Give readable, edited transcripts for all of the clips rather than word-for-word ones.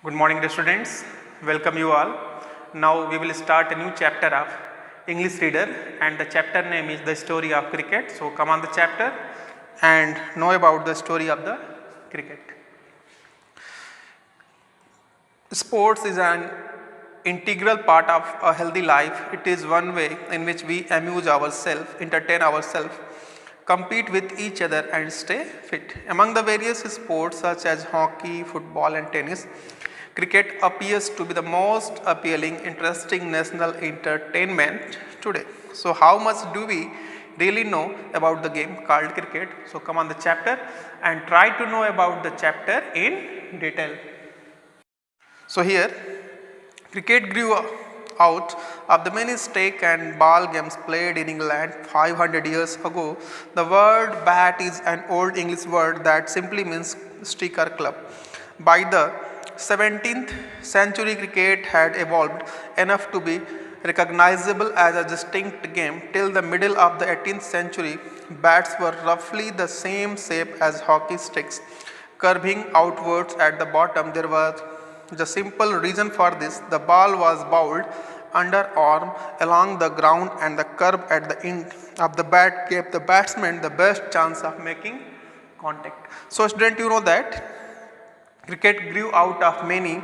Good morning, dear students. Welcome you all. Now we will start a new chapter of English Reader, and the chapter name is The Story of Cricket. So come on the chapter and know about the story of the cricket. Sports is an integral part of a healthy life. It is one way in which we amuse ourselves, entertain ourselves, compete with each other and stay fit. Among the various sports such as hockey, football and tennis, cricket appears to be the most appealing, interesting national entertainment today. So how much do we really know about the game called cricket? So come on the chapter and try to know about the chapter in detail. So here cricket grew out of the many stake and ball games played in England 500 years ago. The word bat is an old English word that simply means stick or club. By the 17th century, cricket had evolved enough to be recognizable as a distinct game. Till the middle of the 18th century, bats were roughly the same shape as hockey sticks, curving outwards at the bottom. There was the simple reason for this: the ball was bowled underarm along the ground, and the curve at the end of the bat gave the batsman the best chance of making contact. So, student, you know that cricket grew out of many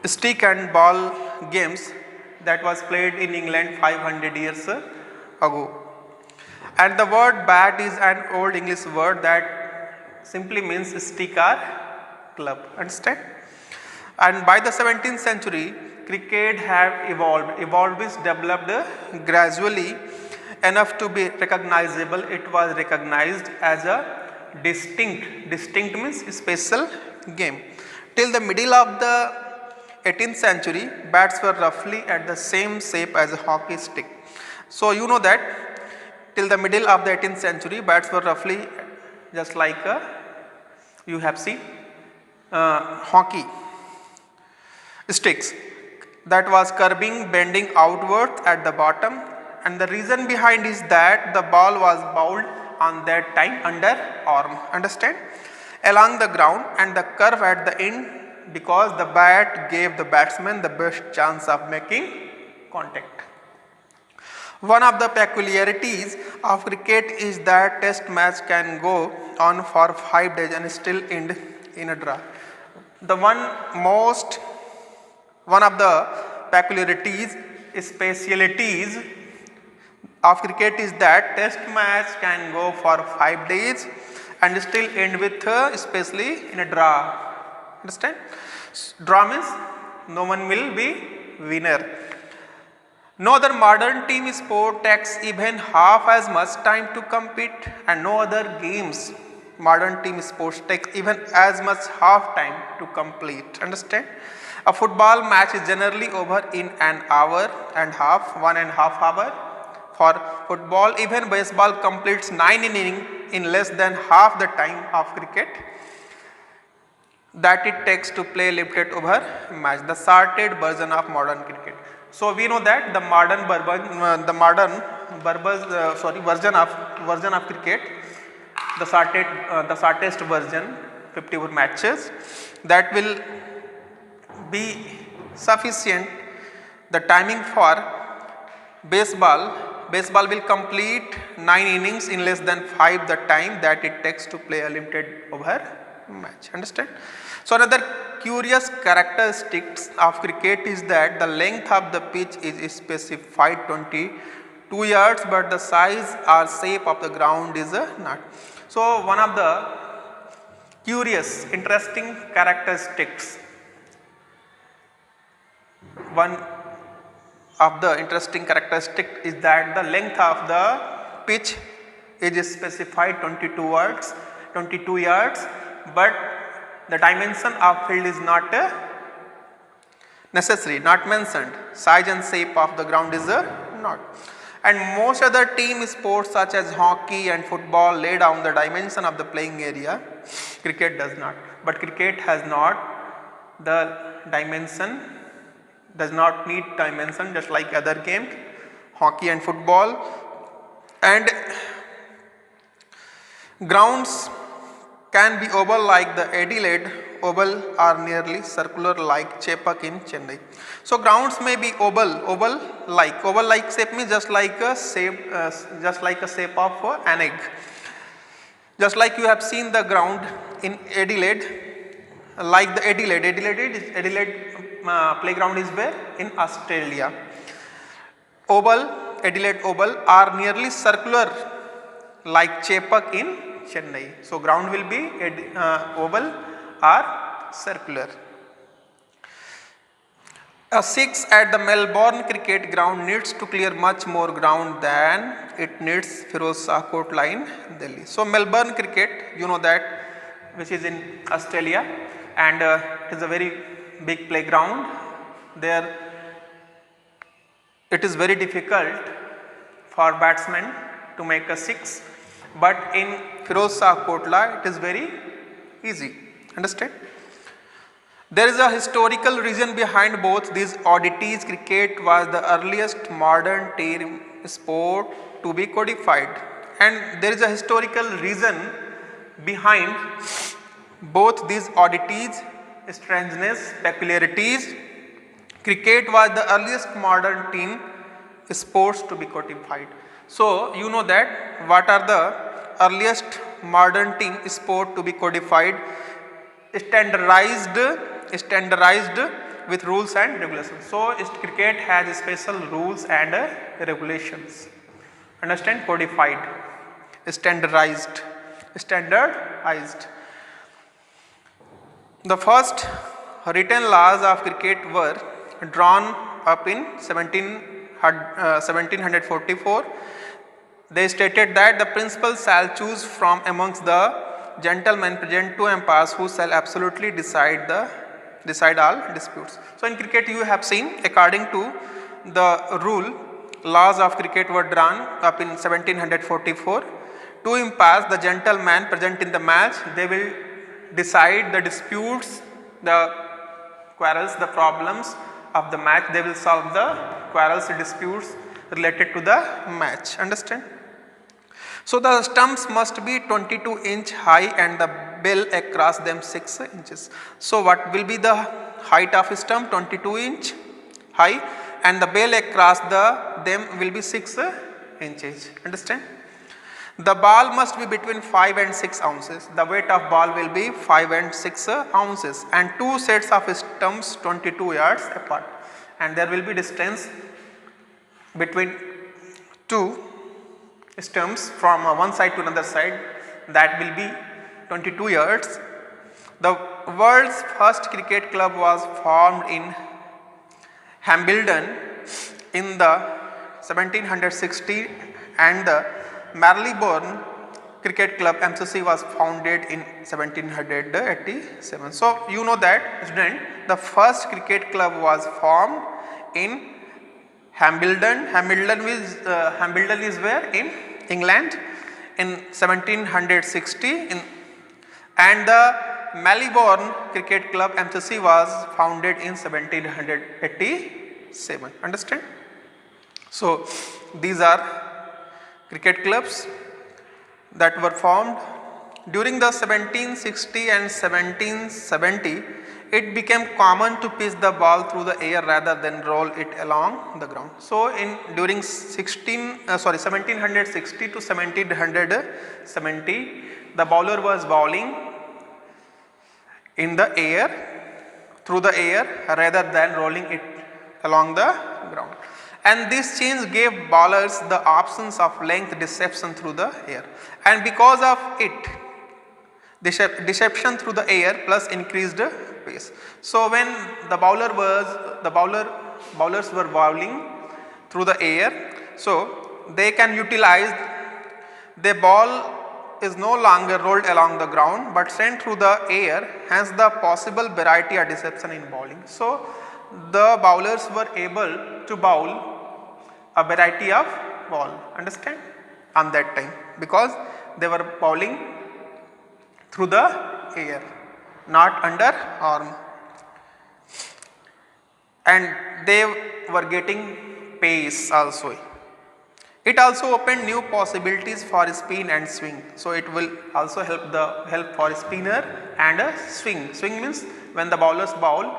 stick and ball games that was played in England 500 years ago. And the word bat is an old English word that simply means stick or club. Understand? And by the 17th century, cricket had evolved means developed gradually enough to be recognizable. It was recognized as a distinct means special game. Till the middle of the 18th century, bats were roughly at the same shape as a hockey stick. So you know that till the middle of the 18th century, bats were roughly just like you have seen hockey sticks that was curving, bending outward at the bottom, and the reason behind is that the ball was bowled on that time under arm, understand, along the ground, and the curve at the end because the bat gave the batsman the best chance of making contact. One of the peculiarities of cricket is that test match can go on for 5 days and still end in a draw. The one of the peculiarities, specialities of cricket is that test match can go for 5 days and still end with especially in a draw. Understand? Draw means no one will be winner. No other modern team sport takes even half as much time to compete, and no other games modern team sports take even as much half time to complete. Understand? A football match is generally over in an hour and half, 1.5 hours. For football, even baseball completes 9 innings in less than half the time of cricket that it takes to play limited over match, the shortened version of modern cricket. So we know that the version of cricket, the shortest version, 54 matches, that will be sufficient. The timing for baseball will complete 9 innings in less than 5 the time that it takes to play a limited over match. Understand? So another curious characteristics of cricket is that the length of the pitch is specified 22 yards, but the size or shape of the ground is not. So one of the curious, interesting characteristics, one of the interesting characteristic is that the length of the pitch is specified 22 yards, but the dimension of field is not necessary, not mentioned. Size and shape of the ground is not. And most other team sports such as hockey and football lay down the dimension of the playing area. Cricket does not. But cricket has not the dimension, does not need dimension, just like other games, hockey and football. And grounds can be oval like the Adelaide Oval or nearly circular like Chepauk in Chennai. So grounds may be oval like shape means just like a shape of an egg. Just like you have seen the ground in Adelaide, like the Adelaide playground is where? In Australia. Adelaide Oval are nearly circular like Chepauk in Chennai. So ground will be oval or circular. A 6 at the Melbourne cricket ground needs to clear much more ground than it needs Firoz Shah Kotla in Delhi. So Melbourne cricket, you know that, which is in Australia, and it is a very big playground. There it is very difficult for batsmen to make a 6, but in Firoz Shah Kotla it is very easy. Understand? There is a historical reason behind both these oddities. Cricket was the earliest modern team sport to be codified, and there is a historical reason behind both these oddities, strangeness, peculiarities. Cricket was the earliest modern team sports to be codified. So you know that what are the earliest modern team sport to be codified? Standardized with rules and regulations. So cricket has special rules and regulations. Understand? Codified, standardized. The first written laws of cricket were drawn up in 1744. They stated that the principal shall choose from amongst the gentlemen present 2 umpires who shall absolutely decide all disputes. So in cricket you have seen, according to the rule, laws of cricket were drawn up in 1744. 2 umpires, the gentlemen present in the match, they will decide the disputes, the quarrels, the problems of the match. They will solve the quarrels, disputes related to the match. Understand? So the stumps must be 22 inch high and the bill across them 6 inches. So what will be the height of a stump? 22 inch high, and the bill across them will be 6 inches. Understand? The ball must be between 5 and 6 ounces. The weight of ball will be 5 and 6 ounces, and 2 sets of stumps 22 yards apart, and there will be distance between 2 stumps from one side to another side, that will be 22 yards. The world's first cricket club was formed in Hambledon in the 1760, and the Marylebone Cricket Club MCC was founded in 1787. So you know that, student, the first cricket club was formed in Hambledon. Hambledon is where? In England in 1760, and the Marylebone Cricket Club MCC was founded in 1787. Understand? So these are cricket clubs that were formed. During the 1760 and 1770, it became common to pitch the ball through the air rather than roll it along the ground. So during 1760 to 1770, the bowler was bowling in the air, through the air, rather than rolling it along the ground. And this change gave bowlers the options of length deception through the air, and because of it, deception through the air plus increased pace. So when the bowlers were bowling through the air, so they can utilize, the ball is no longer rolled along the ground but sent through the air, hence the possible variety of deception in bowling. So the bowlers were able to bowl a variety of ball, understand, on that time, because they were bowling through the air, not under arm, and they were getting pace also. It also opened new possibilities for spin and swing. So it will also help for spinner and a swing. Swing means when the bowlers bowl,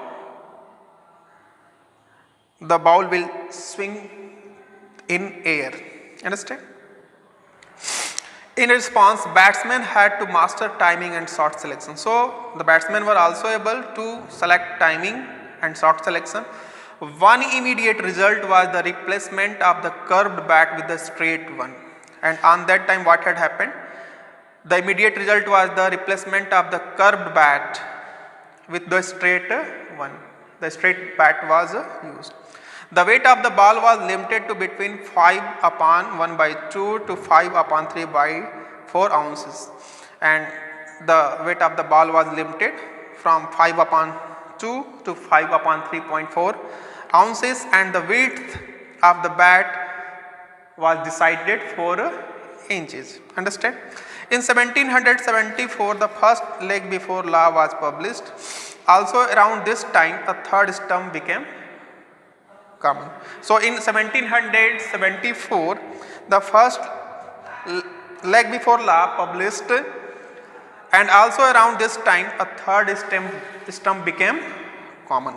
the ball will swing in air. Understand? In response, batsmen had to master timing and shot selection. So the batsmen were also able to select timing and shot selection. One immediate result was the replacement of the curved bat with the straight one. And on that time what had happened? The immediate result was the replacement of the curved bat with the straight one. The straight bat was used. The weight of the ball was limited to between 5 upon 1 by 2 to 5 upon 3 by 4 ounces, and the weight of the ball was limited from 5 upon 2 to 5 upon 3.4 ounces, and the width of the bat was decided 4 inches. Understand? In 1774 the first leg before law was published. Also around this time a third stump became common. So in 1774 the first leg before law published, and also around this time a third stump became common.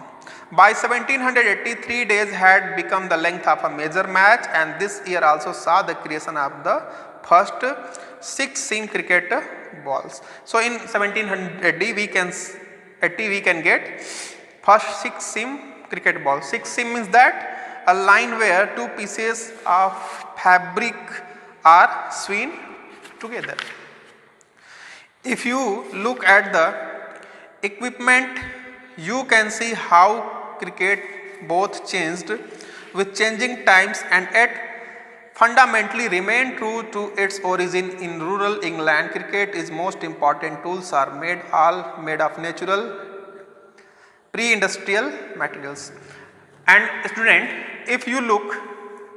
By 1780 3 days had become the length of a major match, and this year also saw the creation of the first 6 seam cricket balls. So in 1780 we can get first 6 seam cricket ball. 6 seam means that a line where 2 pieces of fabric are sewn together. If you look at the equipment, you can see how cricket both changed with changing times and yet fundamentally remain true to its origin. In rural England, cricket is most important tools are all made of natural pre-industrial materials. And student, if you look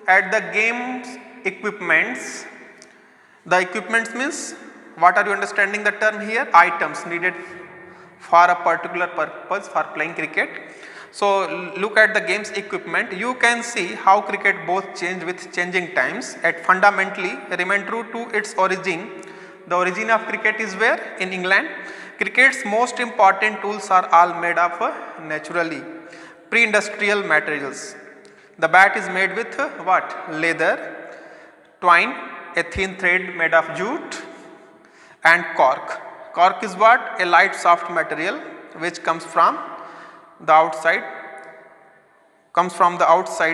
at the game's equipments, the equipments means what are you understanding the term here? Items needed for a particular purpose for playing cricket. So look at the game's equipment, you can see how cricket both change with changing times and fundamentally remain true to its origin. The origin of cricket is where? In England. Cricket's most important tools are all made of naturally pre-industrial materials. The bat is made with what? Leather, twine, a thin thread made of jute, and cork. Cork is what? A light soft material which comes from the outside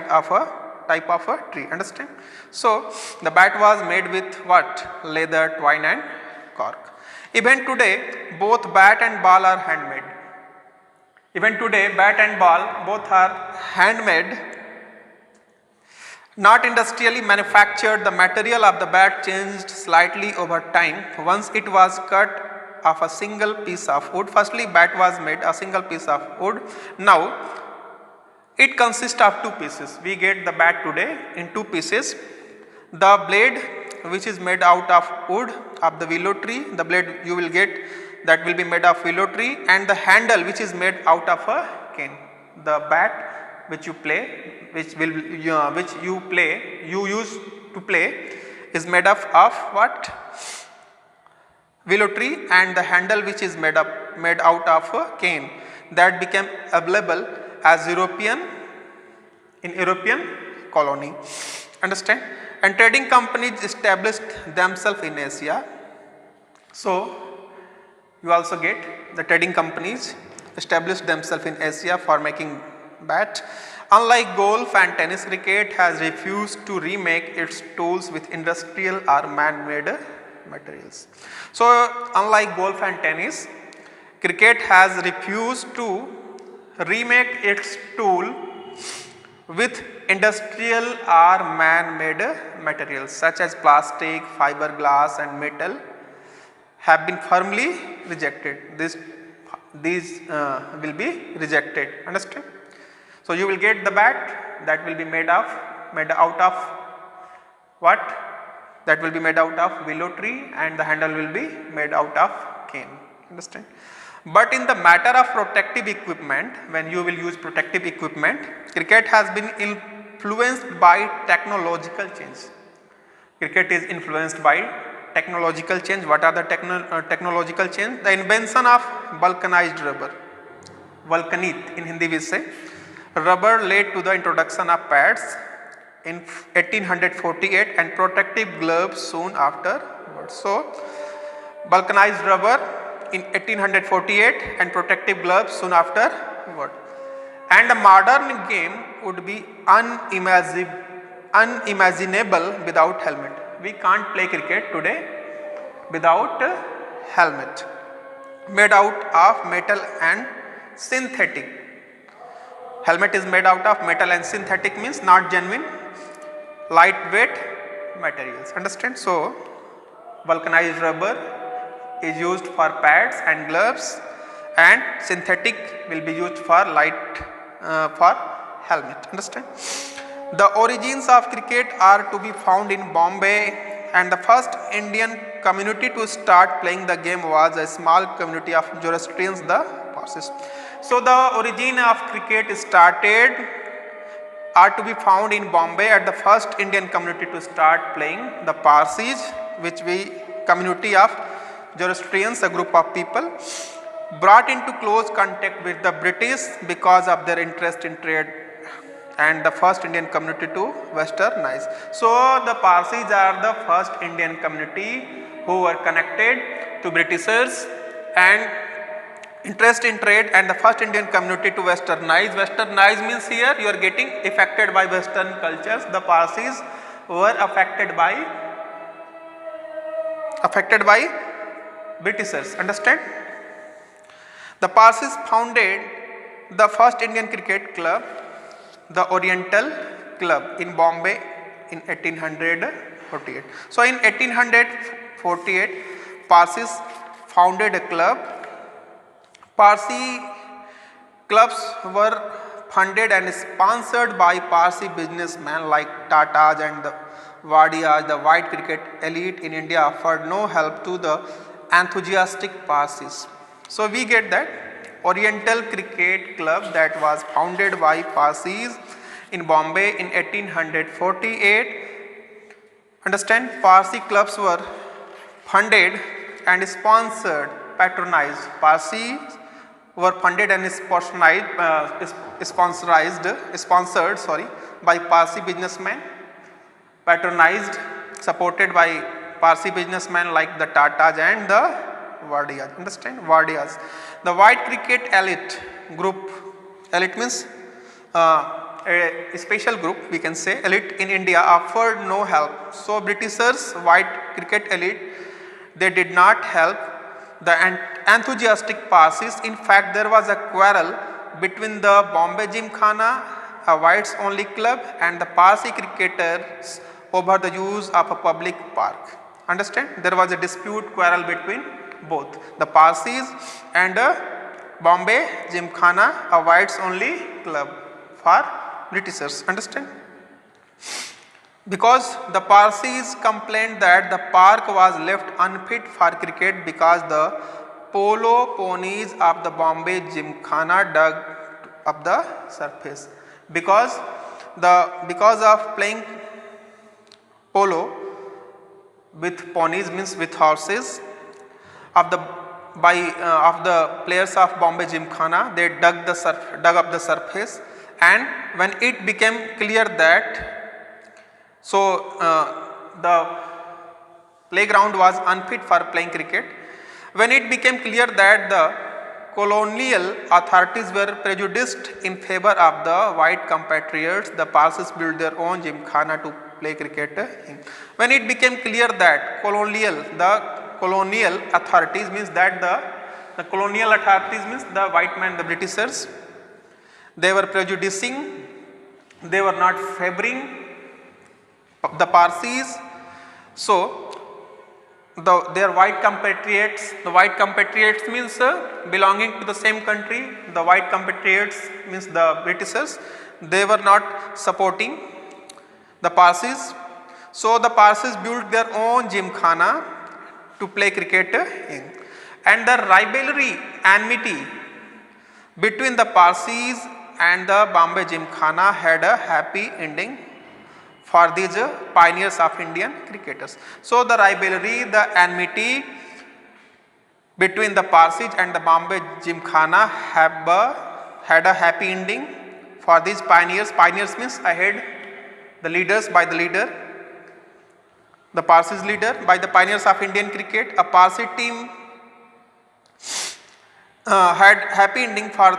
of a type of a tree. Understand? So the bat was made with what? Leather, twine, and cork. Even today both bat and ball are handmade. Even today bat and ball both are handmade, not industrially manufactured. The material of the bat changed slightly over time. Once it was cut of a single piece of wood. Firstly bat was made a single piece of wood. Now it consists of 2 pieces. We get the bat today in 2 pieces. The blade which is made out of wood of the willow tree, the blade you will get that will be made of willow tree, and the handle which is made out of a cane. The bat which you play, which you use to play is made of what? Willow tree, and the handle which is made out of a cane, that became available as European colony. Understand? And trading companies established themselves in Asia. So you also get the trading companies established themselves in Asia for making bat. Unlike golf and tennis, cricket has refused to remake its tools with industrial or man-made materials. So unlike golf and tennis, cricket has refused to remake its tool with industrial or man-made materials such as plastic, fiberglass, and metal have been firmly rejected. These will be rejected. Understand? So you will get the bat that will be made out of what? That will be made out of willow tree, and the handle will be made out of cane. Understand? But in the matter of protective equipment, when you will use protective equipment, cricket has been influenced by technological change. Cricket is influenced by technological change. What are the technological change? The invention of vulcanized rubber. Vulcanit in Hindi we say. Rubber led to the introduction of pads in 1848 and protective gloves soon afterwards. So, vulcanized rubber in 1848 and protective gloves soon afterward. And a modern game would be unimaginable without helmet. We can't play cricket today without a helmet made out of metal and synthetic. Helmet is made out of metal and synthetic means not genuine, lightweight materials. Understand? So, vulcanized rubber is used for pads and gloves, and synthetic will be used for for helmet. Understand? The origins of cricket are to be found in Bombay, and the first Indian community to start playing the game was a small community of Zoroastrians, the Parsis. So, the origin of cricket started are to be found in Bombay at the first Indian community to start playing, the Parsis, which we community of Zoroastrians, a group of people brought into close contact with the British because of their interest in trade, and the first Indian community to westernize. So, the Parsis are the first Indian community who were connected to Britishers and interest in trade, and the first Indian community to westernize. Westernize means here you are getting affected by western cultures. The Parsis were affected by Britishers. Understand? The Parsis founded the first Indian cricket club, the Oriental Club in Bombay in 1848. So, in 1848 Parsis founded a club. Parsi clubs were funded and sponsored by Parsi businessmen like Tatas and the Wadias. The white cricket elite in India offered no help to the enthusiastic Parsis. So, we get that Oriental Cricket Club that was founded by Parsis in Bombay in 1848. Understand? Parsi clubs were funded and sponsored, patronized. Parsis were funded and sponsored by Parsi businessmen, patronized, supported by Parsi businessmen like the Tatas and the Wadias. Understand? Wadias. The white cricket elite group, elite means a special group, we can say elite in India, offered no help. So, Britishers white cricket elite, they did not help the enthusiastic Parsis. In fact, there was a quarrel between the Bombay Gymkhana, a whites only club, and the Parsi cricketers over the use of a public park. Understand? There was a dispute, quarrel between both the Parsis and Bombay Gymkhana, a whites only club for Britishers. Understand? Because the Parsis complained that the park was left unfit for cricket because the polo ponies of the Bombay Gymkhana dug up the surface. Because of playing polo with ponies means with horses of the players of Bombay Gymkhana, they dug up the surface, and when it became clear that the playground was unfit for playing cricket, when it became clear that the colonial authorities were prejudiced in favor of the white compatriots, the Parsis built their own Gymkhana to play cricket in. When it became clear that the colonial authorities means that the colonial authorities means the white man, the Britishers, they were prejudicing, they were not favoring the Parsis. So, their white compatriots, the white compatriots means belonging to the same country, the white compatriots means the Britishers, they were not supporting the Parsis. So, the Parsis built their own Gymkhana to play cricket in, and the rivalry, enmity between the Parsis and the Bombay Gymkhana had a happy ending for these pioneers of Indian cricketers. So the rivalry, the enmity between the Parsis and the Bombay Gymkhana had a happy ending for these pioneers. Pioneers means ahead, the leaders by the leader, the Parsis leader by the pioneers of Indian cricket. A Parsi team had happy ending for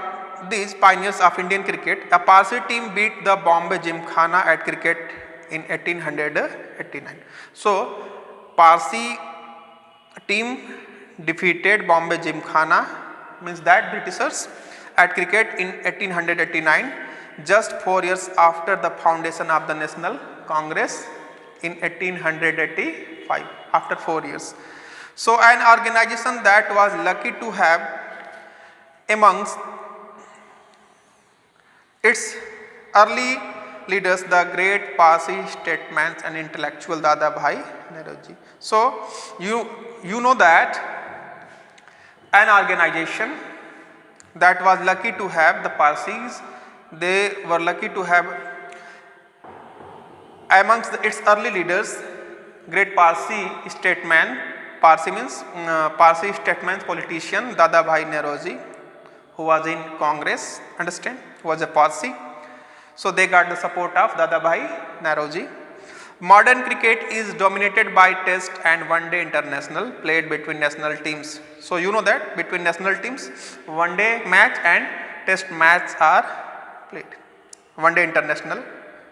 these pioneers of Indian cricket. A Parsi team beat the Bombay Gymkhana at cricket in 1889. So Parsi team defeated Bombay Gymkhana, means that Britishers, at cricket in 1889, just 4 years after the foundation of the National Congress in 1885, after 4 years. So an organization that was lucky to have amongst its early leaders the great Parsi statesman and intellectual Dadabhai Naoroji. So you know that an organization that was lucky to have the Parsis, they were lucky to have amongst its early leaders great Parsi statesman, Parsi means Parsi statesman politician Dadabhai Naoroji, who was in Congress, understand, who was a Parsi. So they got the support of Dadabhai Naoroji. Modern cricket is dominated by test and one day international played between national teams. So you know that between national teams one day match and test match are played, one day international,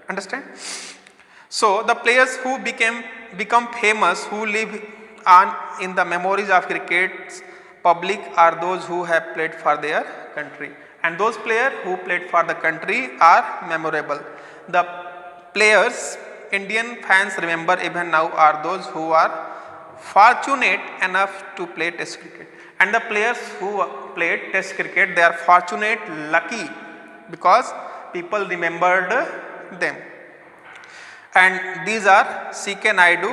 understand. So the players who become famous, who live on in the memories of cricket's public, are those who have played for their country, and those players who played for the country are memorable. The players Indian fans remember even now are those who are fortunate enough to play test cricket, and the players who played test cricket, they are fortunate, lucky, because people remembered them. And these are C.K. Naidu,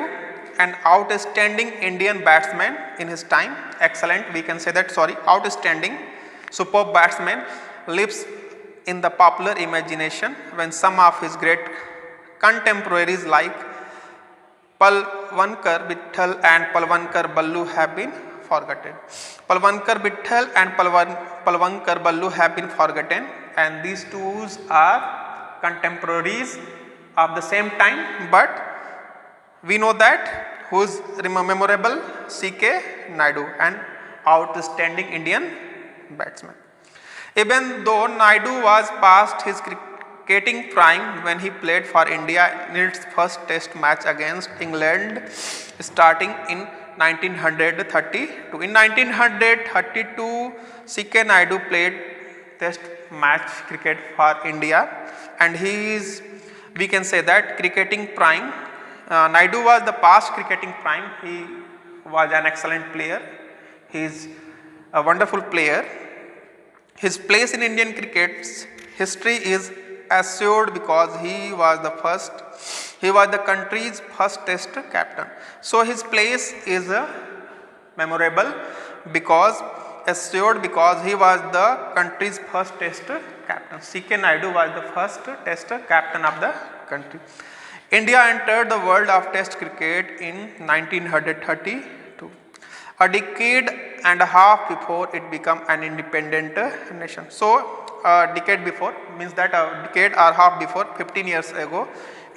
an outstanding Indian batsman in his time, excellent, we can say that, outstanding, superb batsman, lives in the popular imagination when some of his great contemporaries like Palwankar Vittal and Palwankar Ballu have been forgotten. Palwankar Vittal and Palwankar Ballu have been forgotten, and these two are contemporaries of the same time, but we know that who is memorable, C.K. Naidu, an outstanding Indian batsman. Even though Naidu was past his cricketing prime when he played for India in its first test match against England starting in 1932. In 1932, C.K. Naidu played test match cricket for India, and he is, we can say that, cricketing prime. Naidu was the past cricketing prime. He was an excellent player. He is a wonderful player. His place in Indian cricket's history is assured because he was the country's first test captain. So his place is memorable because assured because he was the country's first test captain. C.K. Naidu was the first test captain of the country. India entered the world of test cricket in 1932, a decade and a half before it became an independent nation. So a decade before means that a decade or half before, 15 years ago,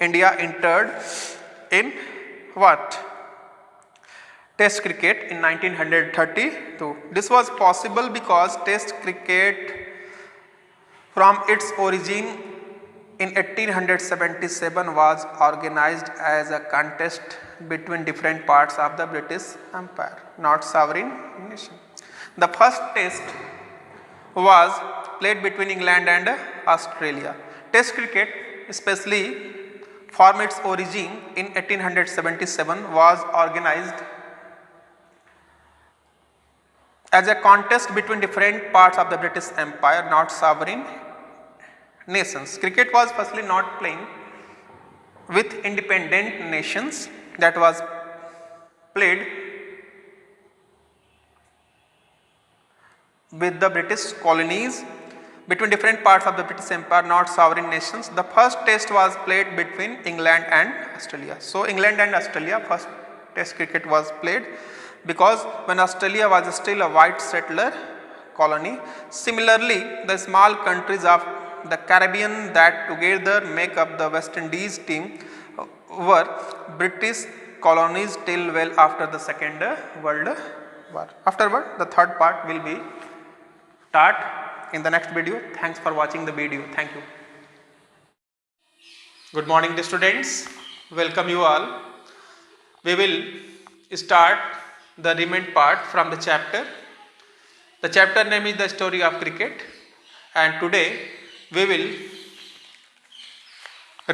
India entered in what? Test cricket in 1932. This was possible because test cricket from its origin in 1877 was organized as a contest between different parts of the British Empire, not sovereign nation. The first test was played between England and Australia. Test cricket, especially from its origin in 1877, was organized as a contest between different parts of the British Empire, not sovereign nations. Cricket was firstly not playing with independent nations, that was played with the British colonies, between different parts of the British Empire, not sovereign nations. The first test was played between England and Australia. So England and Australia first test cricket was played because when Australia was still a white settler colony. Similarly, the small countries of the Caribbean that together make up the West Indies team were British colonies till well after the Second World War. Afterward, the third part will be start in the next video. Thanks for watching the video. Thank you. Good morning, dear students. Welcome you all. We will start the remaining part from the chapter. The chapter name is the story of cricket, and today we will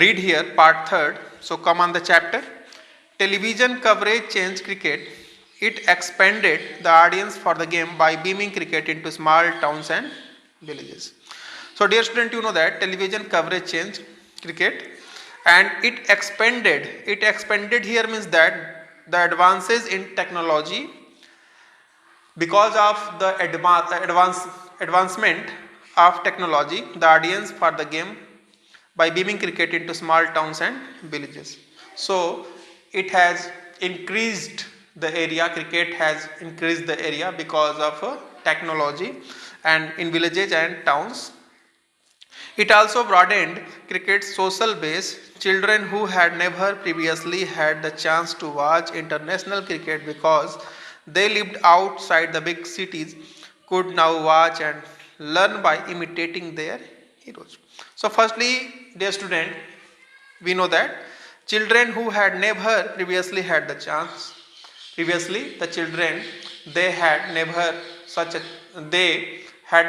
read here part third. So come on the chapter. Television coverage changed cricket. It expanded the audience for the game by beaming cricket into small towns and villages. So dear student, you know that television coverage changed cricket and it expanded. It expanded here means that the advances in technology, because of the advancement of technology, the audience for the game by beaming cricket into small towns and villages. So it has increased the area, cricket has increased the area because of technology and in villages and towns. It also broadened cricket's social base. Children who had never previously had the chance to watch international cricket because they lived outside the big cities could now watch and learn by imitating their heroes. So firstly, dear student, we know that children who had never previously had the chance, previously the children they had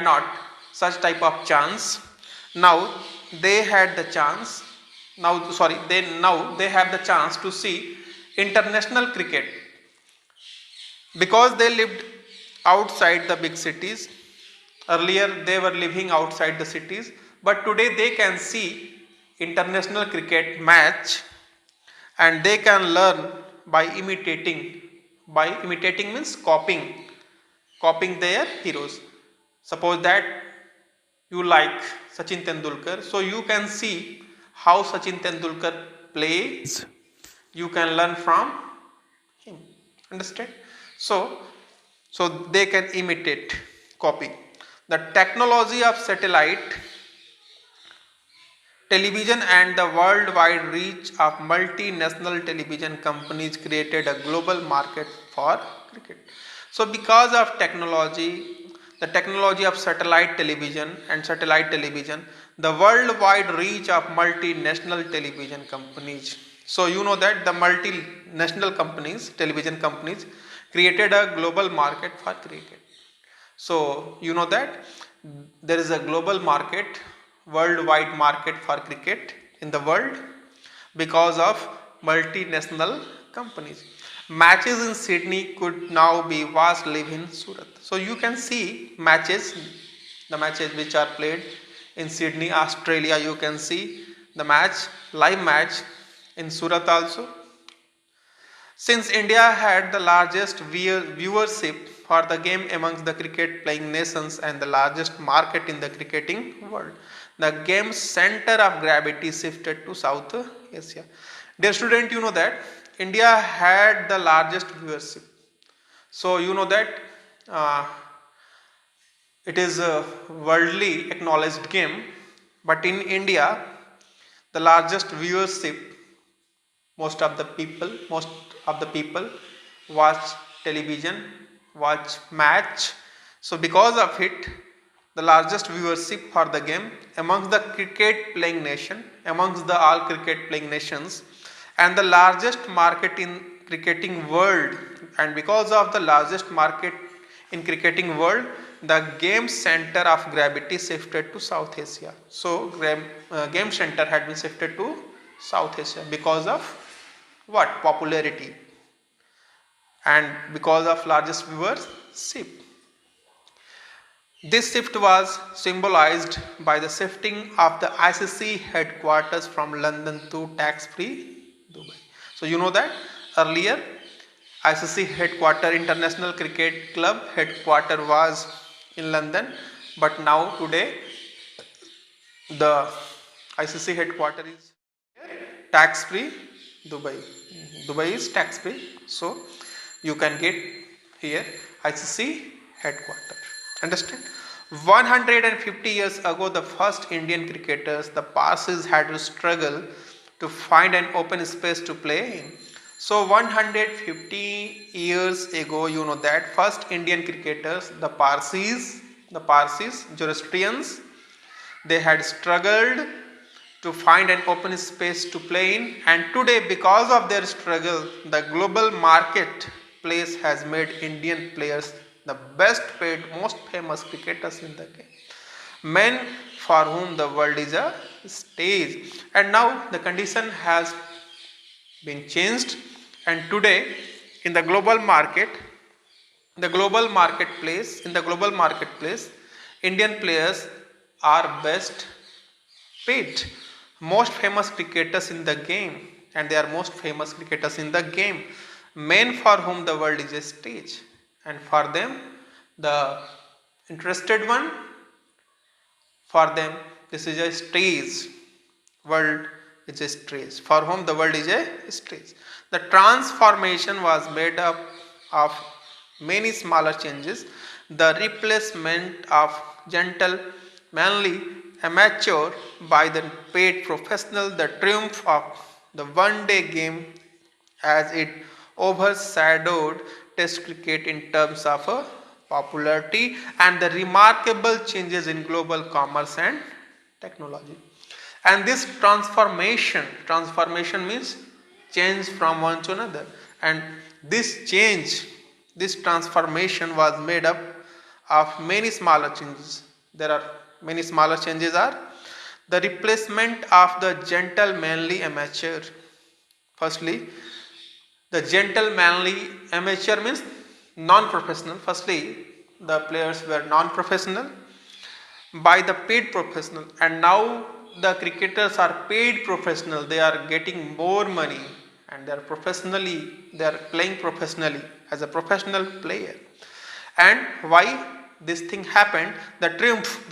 not such type of chance. Now they had the chance. Now they have the chance to see international cricket because they lived outside the big cities. Earlier they were living outside the cities, but today they can see international cricket match and they can learn by imitating. By imitating means copying their heroes. Suppose that you like Sachin Tendulkar, so you can see how Sachin Tendulkar plays. You can learn from him. Understand? So they can imitate, copy. The technology of satellite television and the worldwide reach of multinational television companies created a global market for cricket. So because of technology, the technology of satellite television, the worldwide reach of multinational television companies. So you know that the multinational companies, television companies, created a global market for cricket. So you know that there is a global market, worldwide market for cricket in the world because of multinational companies. Matches in Sydney could now be watched live in Surat. So you can see matches, the matches which are played in Sydney, Australia. You can see the match, live match in Surat also. Since India had the largest viewership for the game amongst the cricket playing nations and the largest market in the cricketing world, the game's center of gravity shifted to South Asia. Dear student, you know that India had the largest viewership. So you know that it is a worldly acknowledged game, but in India, the largest viewership, most of the people watch television, watch match. So because of it, the largest viewership for the game amongst the cricket playing nation, amongst the all cricket playing nations, and the largest market in cricketing world. And because of the largest market in cricketing world, the game center of gravity shifted to South Asia. So game center had been shifted to South Asia because of what? Popularity and because of largest viewership. This shift was symbolized by the shifting of the ICC headquarters from London to tax-free Dubai. So you know that earlier ICC headquarter, International Cricket Club headquarter was in London, but now today The ICC headquarters is tax free Dubai. Dubai is tax free, so you can get here ICC headquarters. Understand? 150 years ago, the first Indian cricketers, the Parsis, had to struggle to find an open space to play in. So 150 years ago, you know that first Indian cricketers, the Parsis, Zoroastrians, they had struggled to find an open space to play in, and today, because of their struggle, the global marketplace has made Indian players the best paid, most famous cricketers in the game. Men for whom the world is a stage. And now the condition has been changed, and today in the global market, in the global marketplace, Indian players are best paid, most famous cricketers in the game, and they are most famous cricketers in the game. Men for whom the world is a stage, and for them, the interested one, for them, this is a stage. World is a stage. For whom the world is a stage. The transformation was made up of many smaller changes. The replacement of gentle, manly amateur by the paid professional, the triumph of the one day game as it overshadowed Test cricket in terms of popularity, and the remarkable changes in global commerce and technology. And this transformation means change from one to another, and this transformation was made up of many smaller changes. There are many smaller changes are the replacement of the gentle manly amateur. Firstly, the gentle manly amateur means non-professional. Firstly, the players were non-professional by the paid professional, and now the cricketers are paid professional. They are getting more money, and they are playing professionally as a professional player. And why this thing happened? The triumph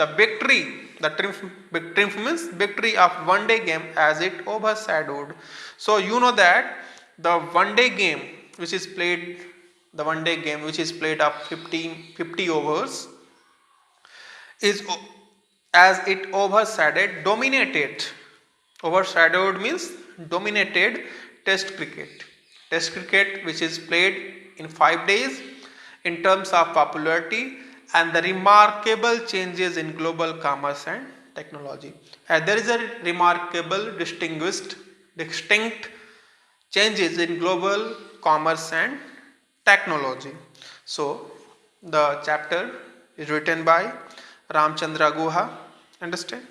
means victory of one day game as it overshadowed. So you know that the one day game which is played of 50 overs is as it overshadowed means dominated test cricket which is played in 5 days in terms of popularity and the remarkable changes in global commerce and technology. And there is a remarkable distinct changes in global commerce and technology. So the chapter is written by Ramchandra Guha. Understand?